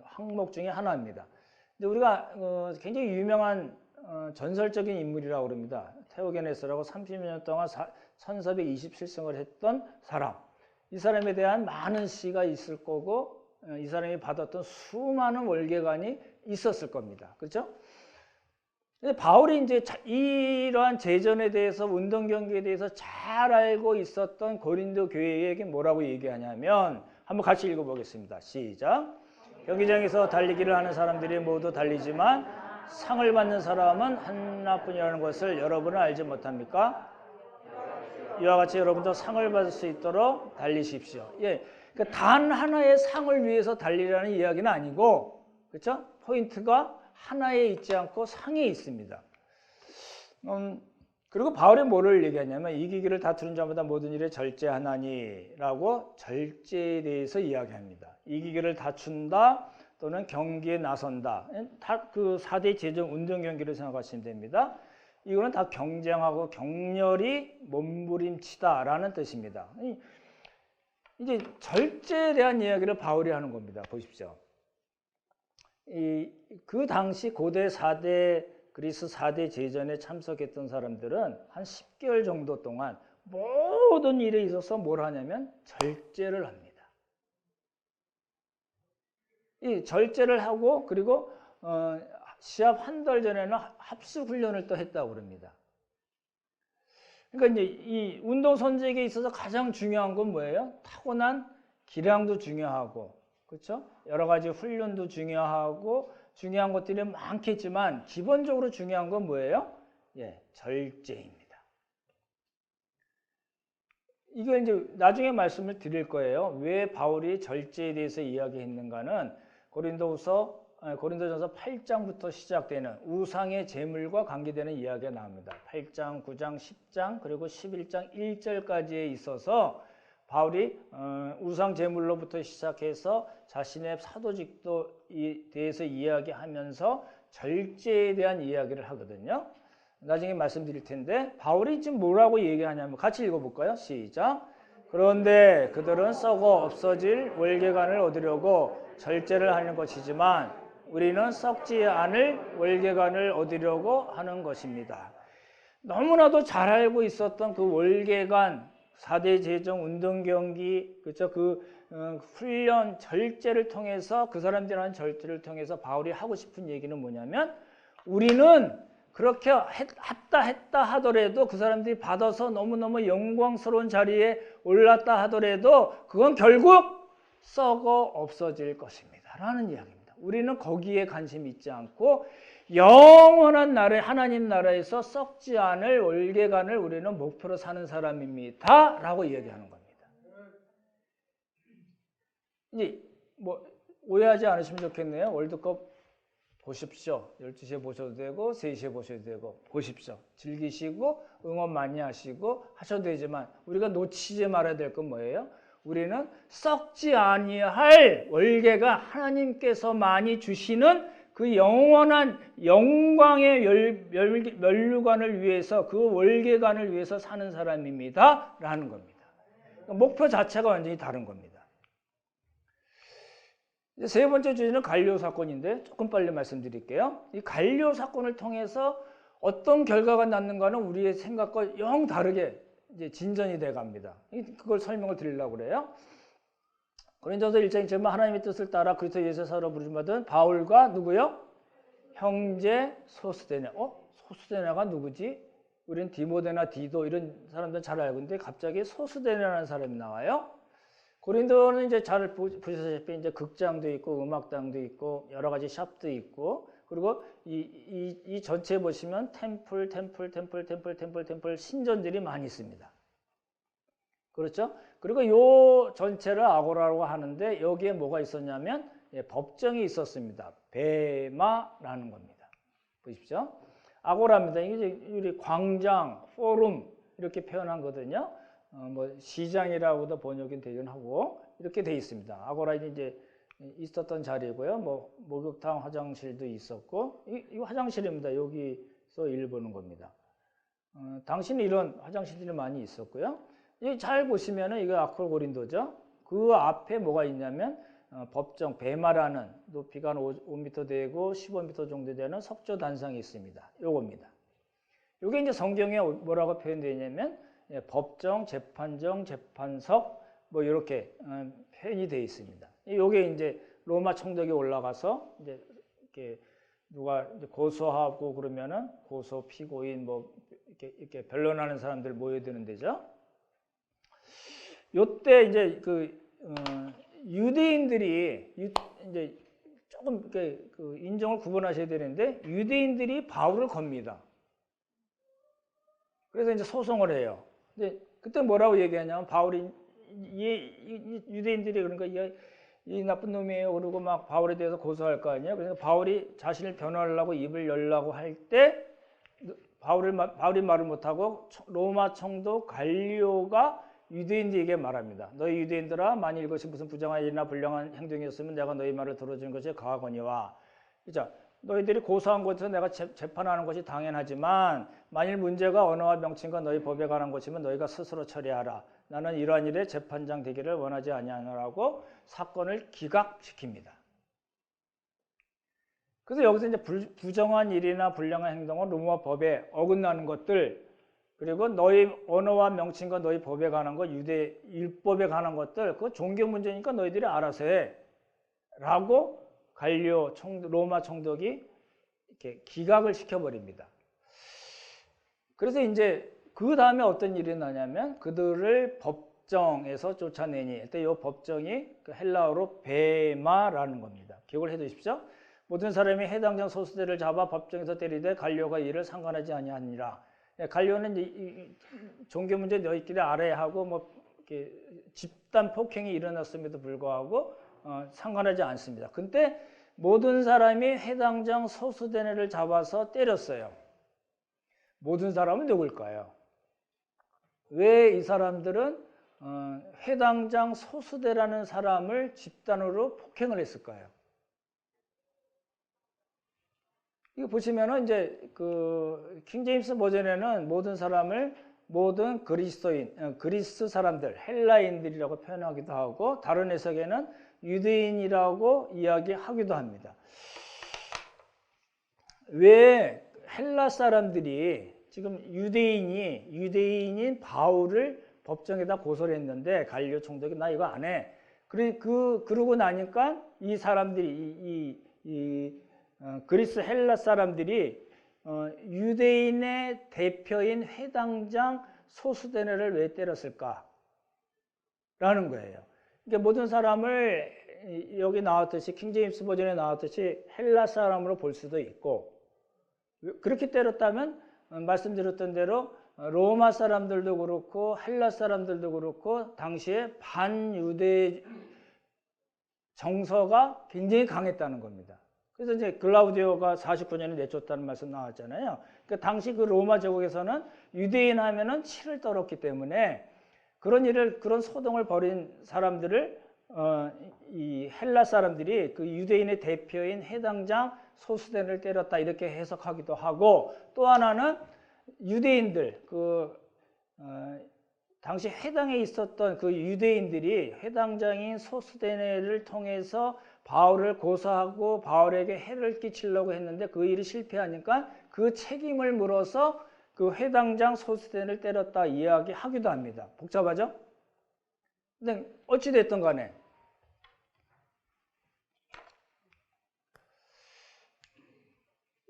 항목 중에 하나입니다. 근데 우리가 굉장히 유명한 전설적인 인물이라고 그럽니다. 테오게네스라고 30년 동안 1427승을 했던 사람. 이 사람에 대한 많은 시가 있을 거고 이 사람이 받았던 수많은 월계관이 있었을 겁니다. 그렇죠? 근데 바울이 이제 이러한 제전에 대해서 운동 경기에 대해서 잘 알고 있었던 고린도 교회에게 뭐라고 얘기하냐면 한번 같이 읽어보겠습니다. 시작. 경기장에서 달리기를 하는 사람들이 모두 달리지만 상을 받는 사람은 하나뿐이라는 것을 여러분은 알지 못합니까? 이와 같이 여러분도 상을 받을 수 있도록 달리십시오. 예, 그러니까 단 하나의 상을 위해서 달리라는 이야기는 아니고, 그렇죠? 포인트가 하나에 있지 않고 상에 있습니다. 그리고 바울이 뭐를 얘기하냐면 이기기를 다투는 자마다 모든 일에 절제하나니라고 절제에 대해서 이야기합니다. 이기기를 다툰다 또는 경기에 나선다. 다 그 4대 제전 운동 경기를 생각하시면 됩니다. 이거는 다 경쟁하고 격렬히 몸부림치다라는 뜻입니다. 이제 절제에 대한 이야기를 바울이 하는 겁니다. 보십시오. 그 당시 고대 4대 그리스 4대 제전에 참석했던 사람들은 한 10개월 정도 동안 모든 일에 있어서 뭘 하냐면 절제를 합니다. 이 절제를 하고 그리고 시합 한 달 전에는 합숙 훈련을 또 했다고 그럽니다. 그러니까 이제 이 운동 선수에게 있어서 가장 중요한 건 뭐예요? 타고난 기량도 중요하고, 그렇죠? 여러 가지 훈련도 중요하고 중요한 것들이 많겠지만 기본적으로 중요한 건 뭐예요? 예, 절제입니다. 이거 이제 나중에 말씀을 드릴 거예요. 왜 바울이 절제에 대해서 이야기했는가는 고린도전서 8장부터 시작되는 우상의 제물과 관계되는 이야기가 나옵니다. 8장, 9장, 10장 그리고 11장 1절까지에 있어서 바울이 우상 제물로부터 시작해서 자신의 사도직도에 대해서 이야기하면서 절제에 대한 이야기를 하거든요. 나중에 말씀드릴 텐데 바울이 지금 뭐라고 얘기하냐면 같이 읽어볼까요? 시작. 그런데 그들은 썩어 없어질 월계관을 얻으려고 절제를 하는 것이지만 우리는 썩지 않을 월계관을 얻으려고 하는 것입니다. 너무나도 잘 알고 있었던 그 월계관 4대 제정 운동 경기, 그렇죠? 그 훈련 절제를 통해서 그 사람들이 하는 절제를 통해서 바울이 하고 싶은 얘기는 뭐냐면 우리는 그렇게 했다 하더라도 그 사람들이 받아서 너무너무 영광스러운 자리에 올랐다 하더라도 그건 결국 썩어 없어질 것입니다 라는 이야기입니다. 우리는 거기에 관심이 있지 않고 영원한 나라, 하나님 나라에서 썩지 않을 월계관을 우리는 목표로 사는 사람입니다 라고 이야기하는 겁니다. 이제 뭐 오해하지 않으시면 좋겠네요. 월드컵 보십시오. 12시에 보셔도 되고 3시에 보셔도 되고 보십시오. 즐기시고 응원 많이 하시고 하셔도 되지만 우리가 놓치지 말아야 될 건 뭐예요? 우리는 썩지 아니할 월계가 하나님께서 많이 주시는 그 영원한 영광의 면류관을 위해서 그 월계관을 위해서 사는 사람입니다 라는 겁니다. 목표 자체가 완전히 다른 겁니다. 세 번째 주제는 갈리오 사건인데 조금 빨리 말씀드릴게요. 이 갈리오 사건을 통해서 어떤 결과가 났는가는 우리의 생각과 영 다르게 이제 진전이 돼 갑니다. 그걸 설명을 드리려고 그래요. 고린도서 1장 1절에 하나님의 뜻을 따라 그리스도 예수의 사도로 부르심받은 바울과 누구요? 형제 소스데네. 소스데네가 누구지? 우리는 디모데나 디도 이런 사람들 잘 알고 있는데 갑자기 소스데네라는 사람이 나와요. 고린도는 이제 잘 보시다시피 이제 극장도 있고 음악당도 있고 여러 가지 샵도 있고 그리고 이 전체에 보시면 템플 신전들이 많이 있습니다. 그렇죠? 그리고 요 전체를 아고라라고 하는데 여기에 뭐가 있었냐면 법정이 있었습니다. 베마라는 겁니다. 보십시오. 아고라입니다. 이게 우리 광장, 포럼 이렇게 표현한 거거든요. 뭐 시장이라고도 번역이 되긴 하고 이렇게 돼 있습니다. 아고라는 이제 있었던 자리고요. 뭐 목욕탕, 화장실도 있었고 이 화장실입니다. 여기서 일 보는 겁니다. 당시는 이런 화장실들이 많이 있었고요. 잘 보시면은 이거 아크로고린도죠. 그 앞에 뭐가 있냐면 법정 베마라는 높이가 5m 되고 15m 정도 되는 석조 단상이 있습니다. 요겁니다. 요게 이제 성경에 뭐라고 표현되어 있냐면 법정, 재판정, 재판석 뭐 이렇게 표현이 되어 있습니다. 요게 이제 로마 총독이 올라가서 이제 이렇게 누가 이제 고소하고 그러면은 고소 피고인 뭐 이렇게 변론하는 사람들 모여드는 데죠. 요때 이제 유대인들이 이제 조금 이렇게 인정을 구분하셔야 되는데 유대인들이 바울을 겁니다. 그래서 이제 소송을 해요. 근데 그때 뭐라고 얘기하냐면 바울이 유대인들이 그러니까 이 나쁜 놈이에요. 그러고 막 바울에 대해서 고소할 거 아니에요. 그러니까 바울이 자신을 변호하려고 입을 열라고 할 때 바울이 말을 못하고 로마 총독 갈리오가 유대인들에게 말합니다. 너희 유대인들아 만일 이것이 무슨 부정한 일이나 불량한 행동이었으면 내가 너희 말을 들어주는 것이 가하거니와. 그죠? 너희들이 고소한 것에서 내가 재판하는 것이 당연하지만 만일 문제가 언어와 명칭과 너희 법에 관한 것이면 너희가 스스로 처리하라. 나는 이러한 일에 재판장 되기를 원하지 아니하노라고 사건을 기각시킵니다. 그래서 여기서 이제 부정한 일이나 불량한 행동은 로마 법에 어긋나는 것들 그리고 너희 언어와 명칭과 너희 법에 관한 것, 유대 율법에 관한 것들 그거 종교 문제니까 너희들이 알아서 해 라고 갈리오 로마 총독이 이렇게 기각을 시켜버립니다. 그래서 이제 그 다음에 어떤 일이 나냐면 그들을 법정에서 쫓아내니 그때 이 법정이 헬라어로 베마라는 겁니다. 기억을 해 두십시오. 모든 사람이 해당장 소수대를 잡아 법정에서 때리되 갈리오가 이를 상관하지 아니하니라. 갈리오는 이 종교 문제 너희끼리 알아야 하고 뭐 이렇게 집단 폭행이 일어났음에도 불구하고 상관하지 않습니다. 근데 모든 사람이 해당장 소수대를 잡아서 때렸어요. 모든 사람은 누굴까요? 왜 이 사람들은 해당장 소수대라는 사람을 집단으로 폭행을 했을까요? 이거 보시면은 이제 킹제임스 버전에는 모든 사람을 모든 그리스도인, 그리스 사람들, 헬라인들이라고 표현하기도 하고 다른 해석에는 유대인이라고 이야기하기도 합니다. 왜 헬라 사람들이 지금 유대인인 바울을 법정에다 고소를 했는데 갈리오 총독이 나 이거 안 해. 그러고 나니까 이 사람들이 그리스 헬라 사람들이 유대인의 대표인 회당장 소스데네를 왜 때렸을까? 라는 거예요. 그러니까 모든 사람을 여기 나왔듯이 킹제임스 버전에 나왔듯이 헬라 사람으로 볼 수도 있고, 그렇게 때렸다면 말씀드렸던 대로 로마 사람들도 그렇고 헬라 사람들도 그렇고 당시에 반유대 정서가 굉장히 강했다는 겁니다. 그래서 이제 글라우디오가 49년에 내쫓다는 말씀 나왔잖아요. 그러니까 당시 그 로마 제국에서는 유대인 하면은 치를 떨었기 때문에 그런 소동을 벌인 사람들을 이 헬라 사람들이 그 유대인의 대표인 해당장 소스덴을 때렸다 이렇게 해석하기도 하고, 또 하나는 유대인들 당시 회당에 있었던 그 유대인들이 회당장인 소스데네를 통해서 바울을 고소하고 바울에게 해를 끼치려고 했는데 그 일이 실패하니까 그 책임을 물어서 그 회당장 소스데네를 때렸다 이야기하기도 합니다. 복잡하죠? 근데 어찌됐든 간에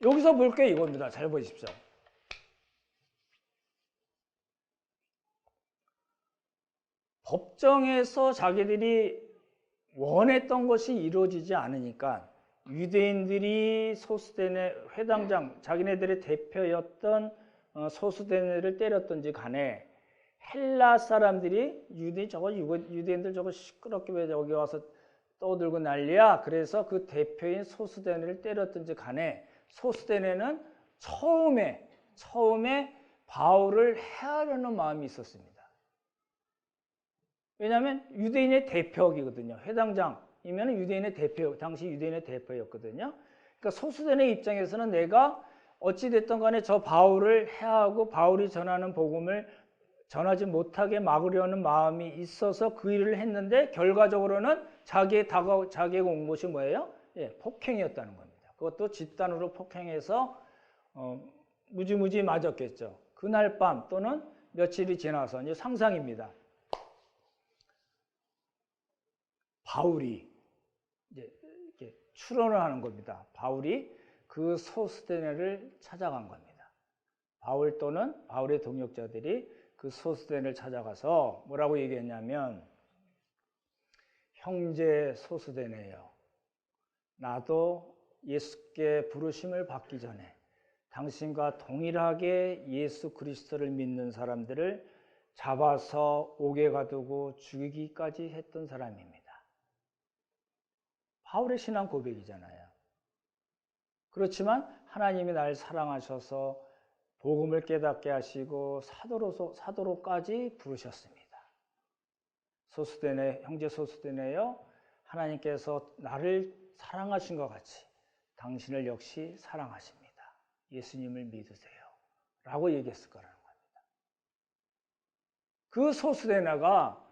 여기서 볼 게 이겁니다. 잘 보십시오. 법정에서 자기들이 원했던 것이 이루어지지 않으니까 유대인들이 소스데네 회당장, 자기네들의 대표였던 소스데네를 때렸던지 간에 헬라 사람들이 유대인들 저거 시끄럽게 왜 여기 와서 떠들고 난리야. 그래서 그 대표인 소스데네를 때렸던지 간에 소스데네는 처음에 바울을 해하려는 마음이 있었습니다. 왜냐하면 유대인의 대표이거든요. 회당장이면 유대인의 대표, 당시 유대인의 대표였거든요. 그러니까 소스데네 입장에서는 내가 어찌됐든 간에 저 바울을 해하고 바울이 전하는 복음을 전하지 못하게 막으려는 마음이 있어서 그 일을 했는데 결과적으로는 자기에게 온 것이 뭐예요? 폭행이었다는 겁니다. 그것도 집단으로 폭행해서 무지무지 맞았겠죠. 그날 밤 또는 며칠이 지나서 이제 상상입니다. 바울이 이제 이렇게 추론을 하는 겁니다. 바울이 그 소스데네를 찾아간 겁니다. 바울 또는 바울의 동역자들이 그 소스데네를 찾아가서 뭐라고 얘기했냐면, 형제 소스데네요, 나도 예수께 부르심을 받기 전에 당신과 동일하게 예수 그리스도를 믿는 사람들을 잡아서 옥에 가두고 죽이기까지 했던 사람입니다. 바울의 신앙 고백이잖아요. 그렇지만 하나님이 날 사랑하셔서 복음을 깨닫게 하시고 사도로까지 부르셨습니다. 소스데네, 형제 소스데네여, 하나님께서 나를 사랑하신 것 같이 당신을 역시 사랑하십니다. 예수님을 믿으세요. 라고 얘기했을 거라는 겁니다. 그 소스데네가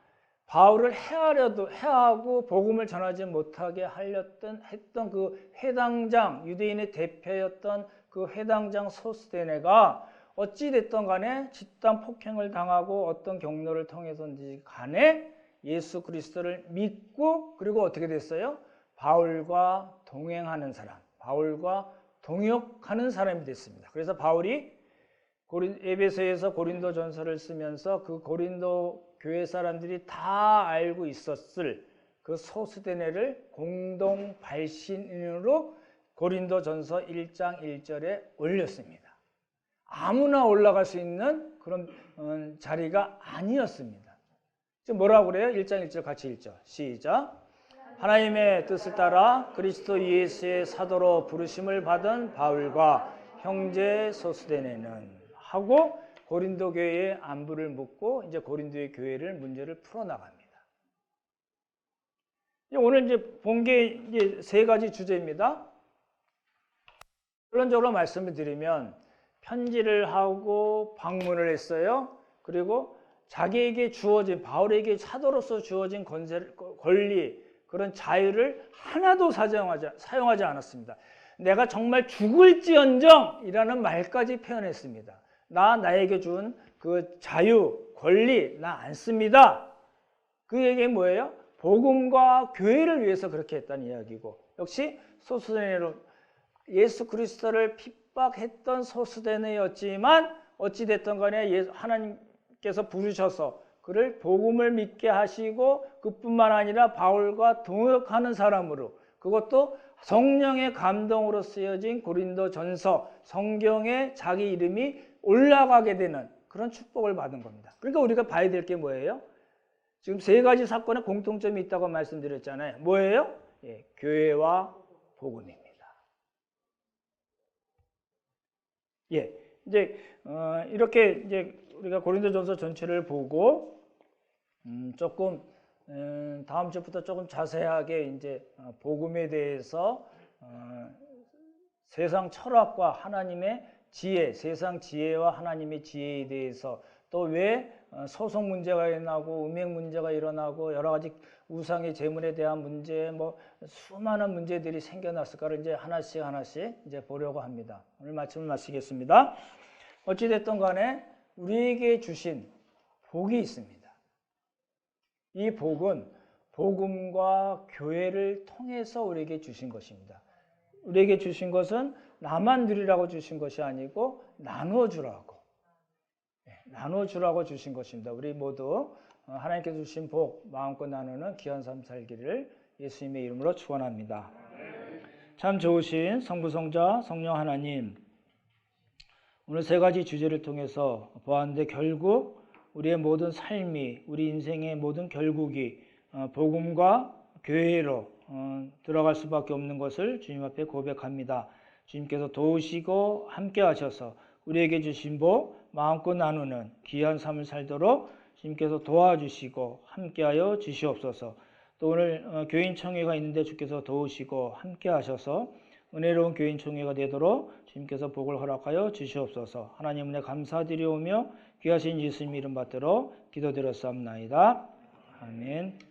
바울을 해하고 복음을 전하지 못하게 했던 그 회당장, 유대인의 대표였던 그 회당장 소스데네가 어찌됐든 간에 집단 폭행을 당하고 어떤 경로를 통해서든지 간에 예수 그리스도를 믿고, 그리고 어떻게 됐어요? 바울과 동행하는 사람, 바울과 동역하는 사람이 됐습니다. 그래서 바울이 에베소에서 고린도 전서를 쓰면서 그 고린도 교회 사람들이 다 알고 있었을 그 소스데네를 공동 발신인으로 고린도 전서 1장 1절에 올렸습니다. 아무나 올라갈 수 있는 그런 자리가 아니었습니다. 지금 뭐라고 그래요? 1장 1절 같이 읽죠. 시작. 하나님의 뜻을 따라 그리스도 예수의 사도로 부르심을 받은 바울과 형제 소스데네는 하고 고린도 교회의 안부를 묻고 이제 고린도의 교회를 문제를 풀어나갑니다. 오늘 이제 본 게 이제 세 가지 주제입니다. 결론적으로 말씀을 드리면 편지를 하고 방문을 했어요. 그리고 자기에게 주어진, 바울에게 사도로서 주어진 권리, 그런 자유를 하나도 사용하지 않았습니다. 내가 정말 죽을지언정 이라는 말까지 표현했습니다. 나에게 준 그 자유, 권리 나 안 씁니다. 그 얘기 뭐예요? 복음과 교회를 위해서 그렇게 했다는 이야기고, 역시 소스데네로 예수 그리스도를 핍박했던 소수대너였지만 어찌됐든 간에 하나님께서 부르셔서 그를 복음을 믿게 하시고 그뿐만 아니라 바울과 동역하는 사람으로, 그것도 성령의 감동으로 쓰여진 고린도전서 성경에 자기 이름이 올라가게 되는 그런 축복을 받은 겁니다. 그러니까 우리가 봐야 될 게 뭐예요? 지금 세 가지 사건에 공통점이 있다고 말씀드렸잖아요. 뭐예요? 예, 교회와 복음입니다. 예, 이제 이렇게 이제 우리가 고린도전서 전체를 보고 조금 다음 주부터 조금 자세하게 이제 복음에 대해서 세상 철학과 하나님의 지혜, 세상 지혜와 하나님의 지혜에 대해서, 또 왜 소송 문제가 일어나고 음행 문제가 일어나고 여러 가지 우상의 제물에 대한 문제, 뭐 수많은 문제들이 생겨났을까를 이제 하나씩 이제 보려고 합니다. 오늘 말씀을 마치겠습니다. 어찌됐든 간에 우리에게 주신 복이 있습니다. 이 복은 복음과 교회를 통해서 우리에게 주신 것입니다. 우리에게 주신 것은 나만 누리라고 주신 것이 아니고 나눠주라고 주신 것입니다. 우리 모두 하나님께서 주신 복 마음껏 나누는 귀한 삶 살기를 예수님의 이름으로 축원합니다. 참 좋으신 성부성자 성령 하나님, 오늘 세 가지 주제를 통해서 보았는데 결국 우리의 모든 삶이, 우리 인생의 모든 결국이 복음과 교회로 들어갈 수밖에 없는 것을 주님 앞에 고백합니다. 주님께서 도우시고 함께 하셔서 우리에게 주신 복 마음껏 나누는 귀한 삶을 살도록 주님께서 도와주시고 함께하여 주시옵소서. 또 오늘 교인총회가 있는데 주께서 도우시고 함께 하셔서 은혜로운 교인총회가 되도록 주님께서 복을 허락하여 주시옵소서. 하나님 은혜 감사드리오며 귀하신 예수님 이름 받들어 기도드렸사옵나이다. 아멘.